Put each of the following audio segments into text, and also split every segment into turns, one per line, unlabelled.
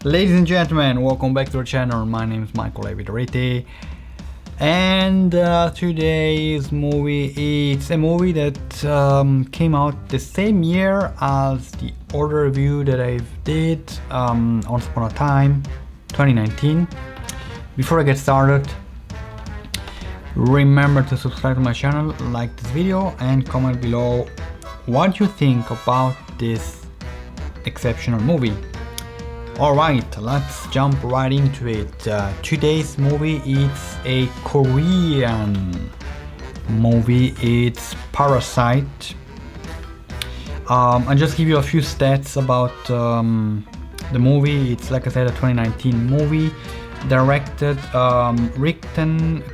Ladies and gentlemen, welcome back to our channel. My name is Michael Evitoriti, and today's movie, it's a movie that came out the same year as the other review that I did, Once Upon a Time 2019. Before I get started, remember to subscribe to my channel, like this video, and comment below what you think about this exceptional movie. Alright, let's jump right into it. Today's movie is a Korean movie. It's Parasite. I'll just give you a few stats about the movie. It's, like I said, a 2019 movie, directed,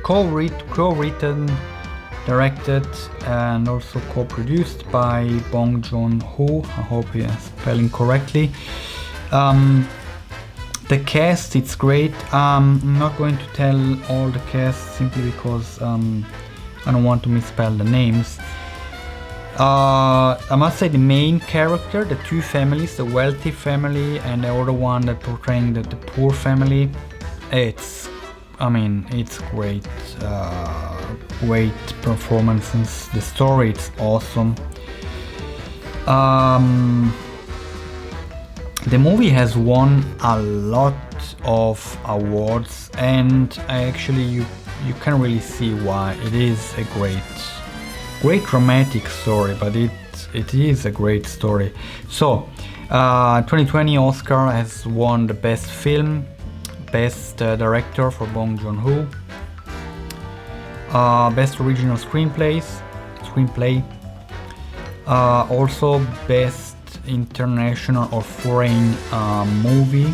co-written, directed, and also co-produced by Bong Joon-ho. I hope I'm spelling correctly. The cast, it's great. I'm not going to tell all the cast simply because I don't want to misspell the names. I must say the main character, the two families, the wealthy family and the other one that portraying the poor family, it's great. Great performances. The story, it's awesome. The movie has won a lot of awards, and you can really see why. It is a great dramatic story, but it is a great story. So 2020 Oscar has won the best film, best director for Bong Joon-ho, best original screenplay, also best international or foreign movie.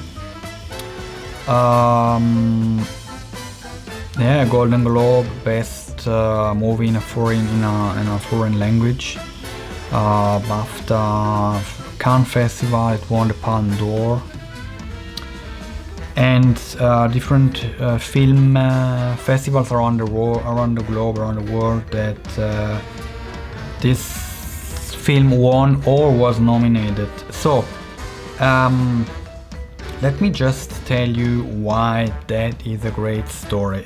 Golden Globe, best movie in a foreign language. BAFTA, Cannes Festival, it won the Palme d'Or, and different film festivals around the world that this film won or was nominated. So let me just tell you why that is a great story.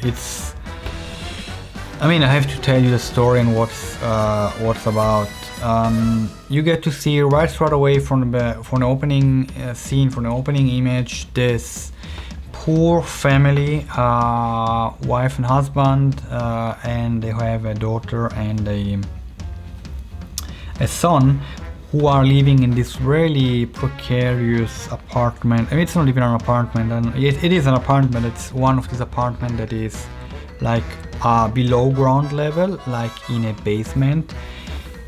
I have to tell you the story and what's about. You get to see right straight away from the opening scene, from the opening image, this poor family, wife and husband, and they have a daughter and a son, who are living in this really precarious apartment. It's not even an apartment, and it is an apartment. It's one of these apartments that is like below ground level, like in a basement.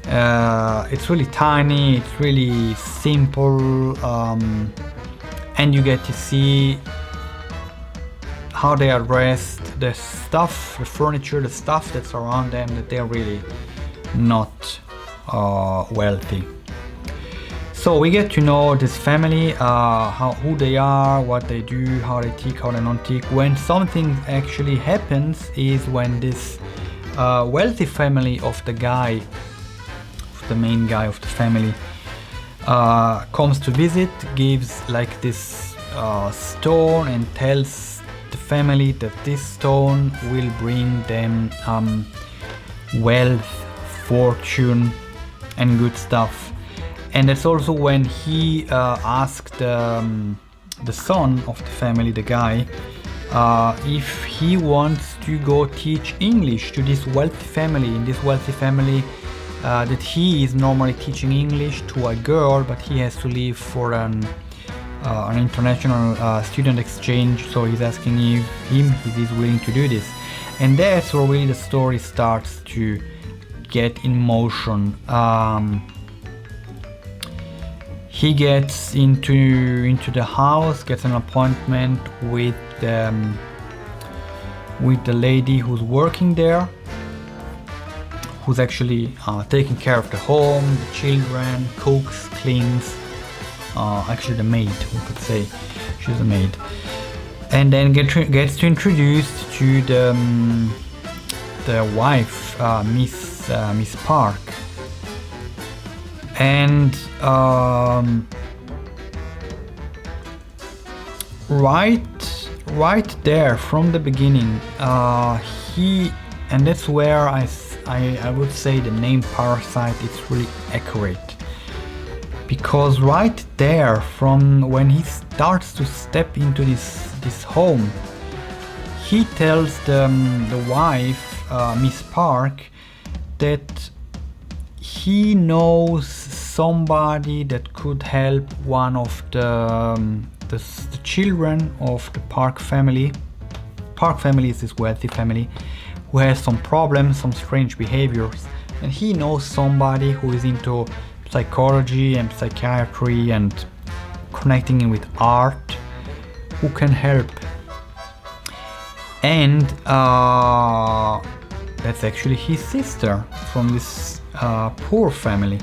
It's really tiny, it's really simple, and you get to see how they address the stuff, the furniture, the stuff that's around them, that they're really not wealthy. So we get to know this family, who they are, what they do, how they tick, how they don't tick. When something actually happens is when this wealthy family of the main guy of the family, comes to visit, gives like this stone, and tells the family that this stone will bring them wealth, fortune, and good stuff. And that's also when he asked the son of the family, the guy, if he wants to go teach English to this wealthy family. In this wealthy family, that he is normally teaching English to a girl, but he has to leave for an international student exchange. So he's asking if he's willing to do this, and that's where really the story starts to get in motion. He gets into the house, gets an appointment with the lady who's working there, who's actually taking care of the home, the children, cooks, cleans. Actually, the maid, we could say, she's a maid, and then gets to introduced to the wife, Miss Park. And right there from the beginning, and that's where I would say the name Parasite is really accurate, because right there from when he starts to step into this home, he tells the wife, Miss Park, that he knows somebody that could help one of the children of the Park family. Park family is this wealthy family who has some problems, some strange behaviors, and he knows somebody who is into psychology and psychiatry and connecting in with art, who can help. And that's actually his sister from this poor family.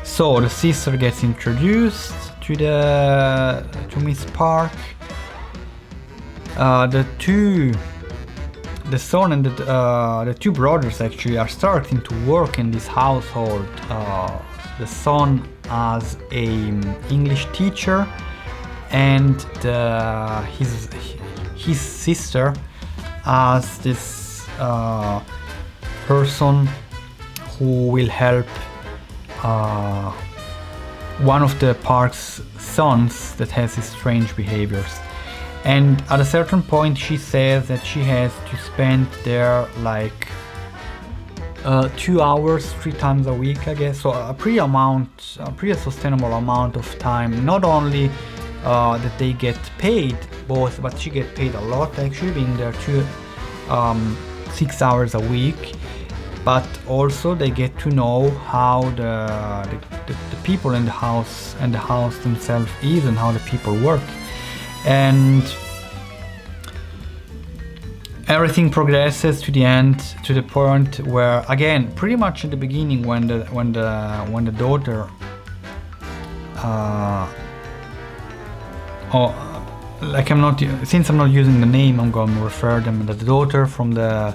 So the sister gets introduced to Miss Park. The son and the two brothers actually are starting to work in this household. The son as a English teacher, and his sister as this person who will help one of the Park's sons that has his strange behaviors. And at a certain point she says that she has to spend there like 2 hours 3 times a week, I guess, so a pretty sustainable amount of time. Not only that they get paid both, but she get paid a lot actually, being there 6 hours a week, but also they get to know how the people in the house and the house themselves is, and how the people work. And everything progresses to the end, to the point where, again, pretty much in the beginning, when the daughter, since I'm not using the name, I'm going to refer them. The daughter from the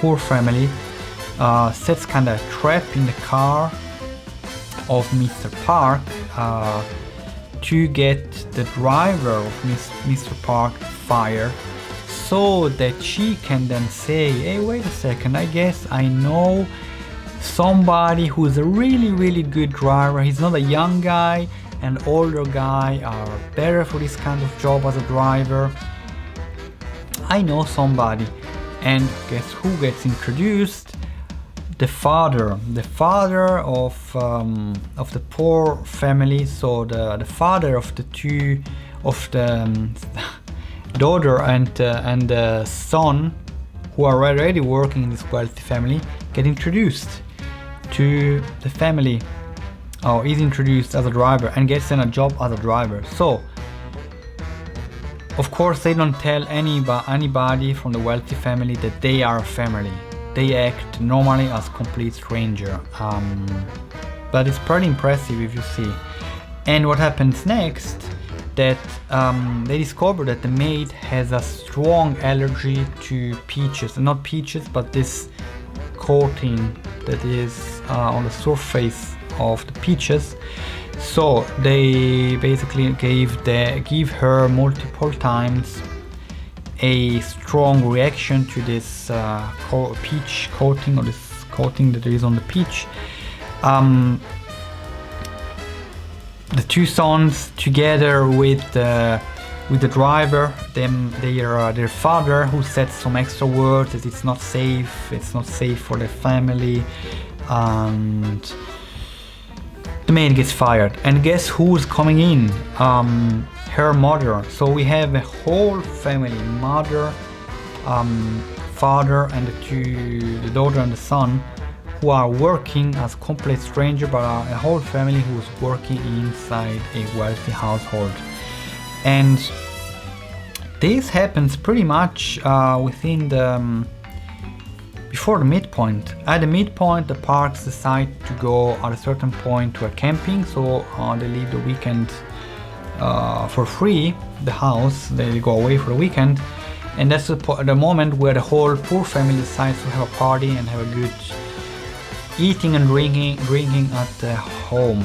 poor family sets kind of a trap in the car of Mr. Park to get the driver of Mr. Park fired, so that she can then say, hey, wait a second, I guess I know somebody who's a really, really good driver. He's not a young guy, an older guy are better for this kind of job as a driver. I know somebody. And guess who gets introduced? The father of the poor family. So the father of the daughter and the son, who are already working in this wealthy family, get introduced to the family. Is introduced as a driver and gets then a job as a driver. So of course they don't tell anybody from the wealthy family that they are a family. They act normally as complete stranger, but it's pretty impressive if you see. And what happens next, that they discover that the maid has a strong allergy to peaches, not peaches, but this coating that is on the surface of the peaches. So they basically give her multiple times a strong reaction to this peach coating, or this coating that is on the peach. The two sons, together with the driver, their father, who said some extra words that it's not safe for the family, and the maid gets fired. And guess who's coming in? Her mother. So we have a whole family, mother, father, and the daughter and the son, who are working as complete stranger, but are a whole family who's working inside a wealthy household. And this happens pretty much within before the midpoint. At the midpoint, the Parks decide to go at a certain point to a camping, so they leave the weekend for free, the house. They go away for the weekend, and that's the moment where the whole poor family decides to have a party and have a good eating and drinking at the home.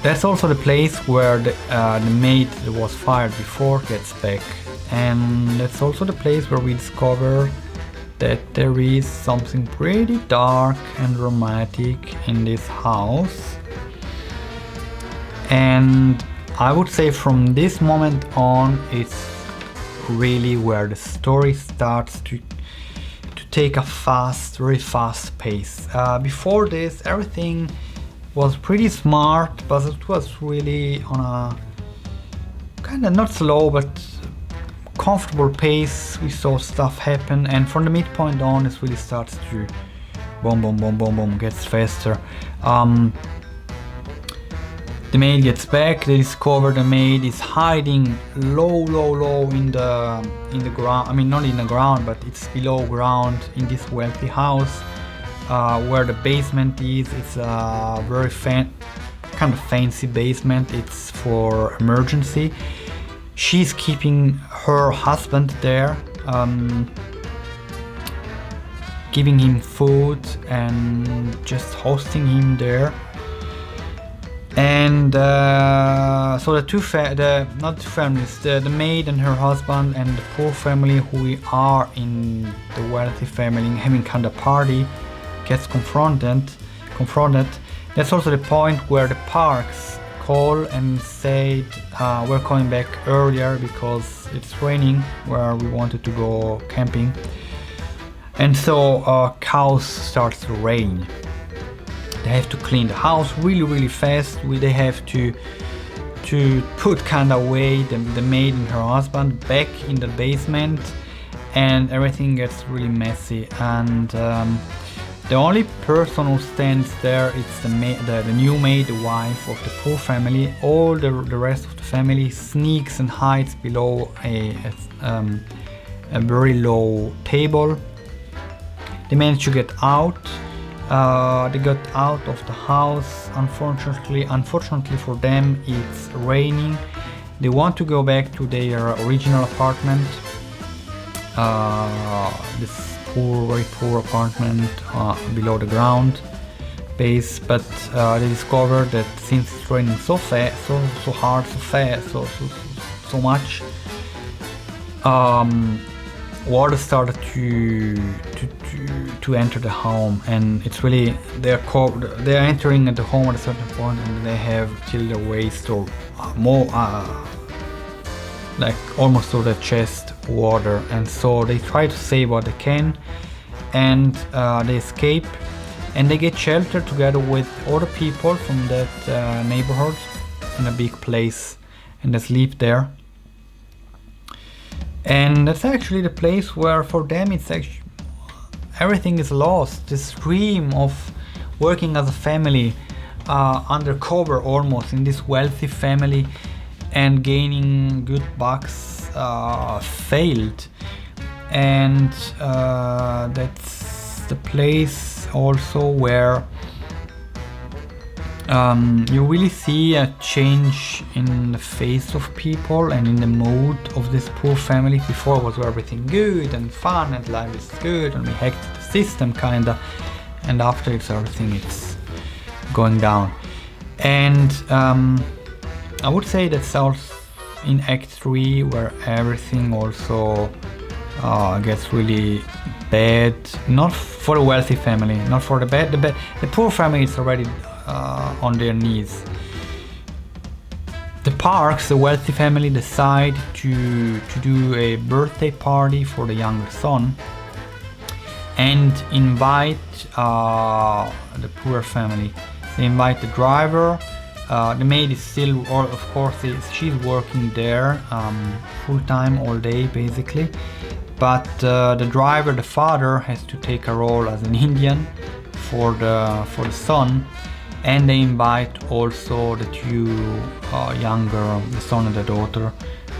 That's also the place where the maid that was fired before gets back, and that's also the place where we discover that there is something pretty dark and dramatic in this house. And I would say from this moment on, it's really where the story starts to take a very fast pace. Before this, everything was pretty smart, but it was really on a kind of not slow but comfortable pace. We saw stuff happen, and from the midpoint on, it really starts to boom, boom, boom, boom, boom, gets faster. The maid gets back. They discover the maid is hiding low in the ground. I mean, not in the ground, but it's below ground in this wealthy house, where the basement is. It's a very kind of fancy basement. It's for emergency. She's keeping her husband there, giving him food and just hosting him there. And so the the maid and her husband and the poor family who are in the wealthy family having kind of party gets confronted. That's also the point where the Parks call and said we're coming back earlier because it's raining where we wanted to go camping, and so chaos starts to reign. They have to clean the house really fast. They have to put kind of away the maid and her husband back in the basement, and everything gets really messy. And the only person who stands there is the new maid, the wife of the poor family. All the rest of the family sneaks and hides below a very low table. They manage to get out. They got out of the house. Unfortunately for them, it's raining. They want to go back to their original apartment. This very poor apartment below the ground base, but they discover that since it's raining so hard, so much, water started to enter the home, and it's really they're entering at the home at a certain point, and they have till their waist or more, like almost to their chest water, and so they try to save what they can, and they escape, and they get shelter together with other people from that neighborhood in a big place, and they sleep there. And that's actually the place where for them it's actually everything is lost. This dream of working as a family, undercover almost in this wealthy family and gaining good bucks failed. And that's the place also where you really see a change in the face of people and in the mood of this poor family. Before was everything good and fun and life is good and we hacked the system kinda, and after everything it's going down. And I would say that's also in Act 3 where everything also gets really bad. Not for the wealthy family, not for the bad. The poor family is already on their knees. The Parks, the wealthy family, decide to do a birthday party for the younger son and invite the poor family. They invite the driver. The maid is still, or of course, she's working there full time all day basically. But the driver, the father, has to take a role as an Indian for the son. And they invite also the two younger, the son and the daughter,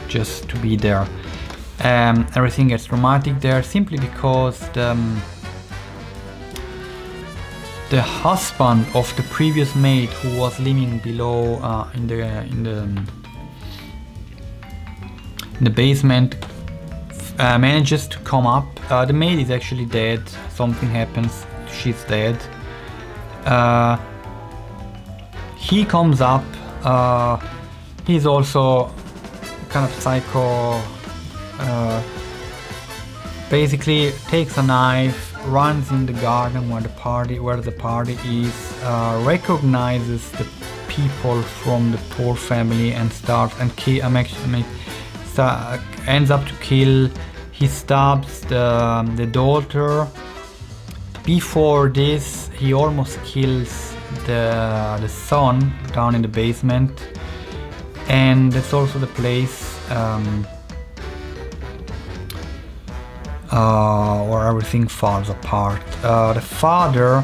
just to be there. Everything gets dramatic there simply because the husband of the previous maid, who was living below in the basement, manages to come up. The maid is actually dead. Something happens. She's dead. He comes up He's also kind of psycho. Basically takes a knife, runs in the garden where the party is, recognizes the people from the poor family and ends up to kill. He stabs the daughter. Before this, he almost kills the son down in the basement, and that's also the place where everything falls apart. The father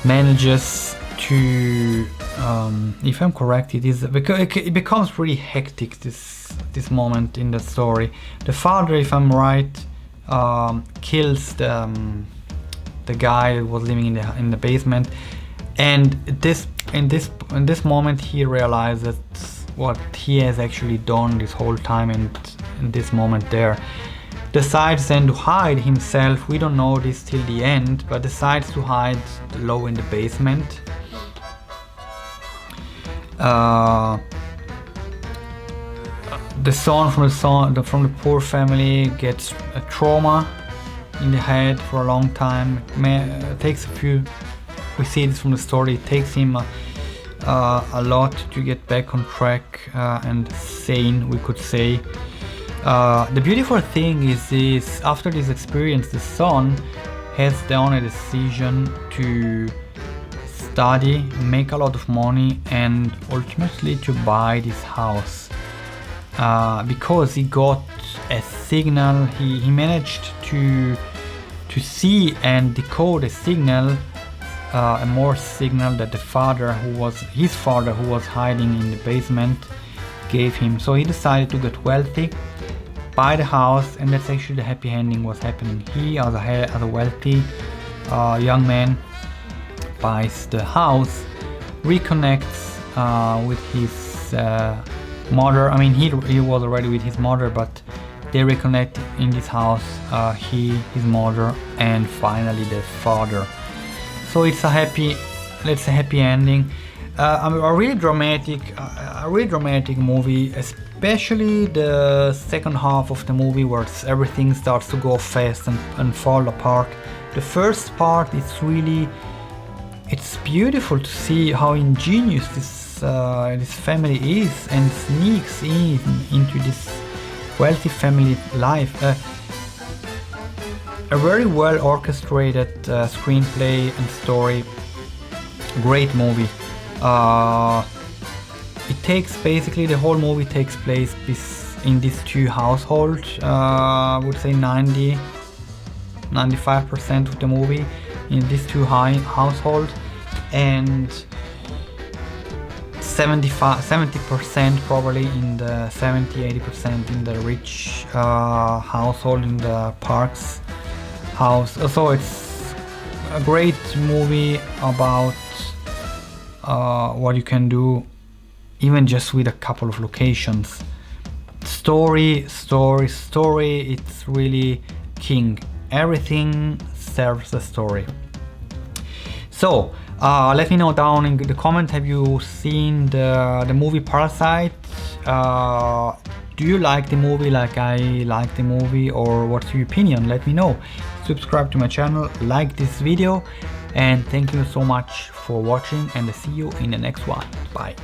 manages to, if I'm correct, it becomes really hectic this moment in the story. The father, if I'm right, kills the guy who was living in the basement, and in this moment he realizes what he has actually done this whole time, and in this moment there decides then to hide himself. We don't know this till the end, but decides to hide low in the basement. The son from the poor family gets a trauma in the head for a long time. Takes a few. We see this from the story. It takes him a lot to get back on track and sane, we could say. The beautiful thing is after this experience, the son has done a decision to study, make a lot of money, and ultimately to buy this house, because he got a signal. He managed to see and decode a signal, a Morse signal that his father who was hiding in the basement gave him. So he decided to get wealthy, buy the house, and that's actually the happy ending was happening. He, as a wealthy young man, buys the house, reconnects with his mother. I mean, he was already with his mother, but they reconnect in this house, his mother, and finally the father. So it's a happy ending. A really dramatic movie, especially the second half of the movie where everything starts to go fast and fall apart. The first part it's beautiful to see how ingenious this family is and sneaks into this wealthy family life. A very well orchestrated screenplay and story. Great movie. The whole movie takes place in these two households. I would say 95% of the movie in these two households, and 70% probably in the 80% in the rich household in the Parks house. So it's a great movie about what you can do even just with a couple of locations. Story, it's really king. Everything serves a story. So let me know down in the comment, have you seen the movie Parasite? Do you like the movie like I like the movie, or what's your opinion? Let me know. Subscribe to my channel, like this video, and thank you so much for watching, and I'll see you in the next one. Bye.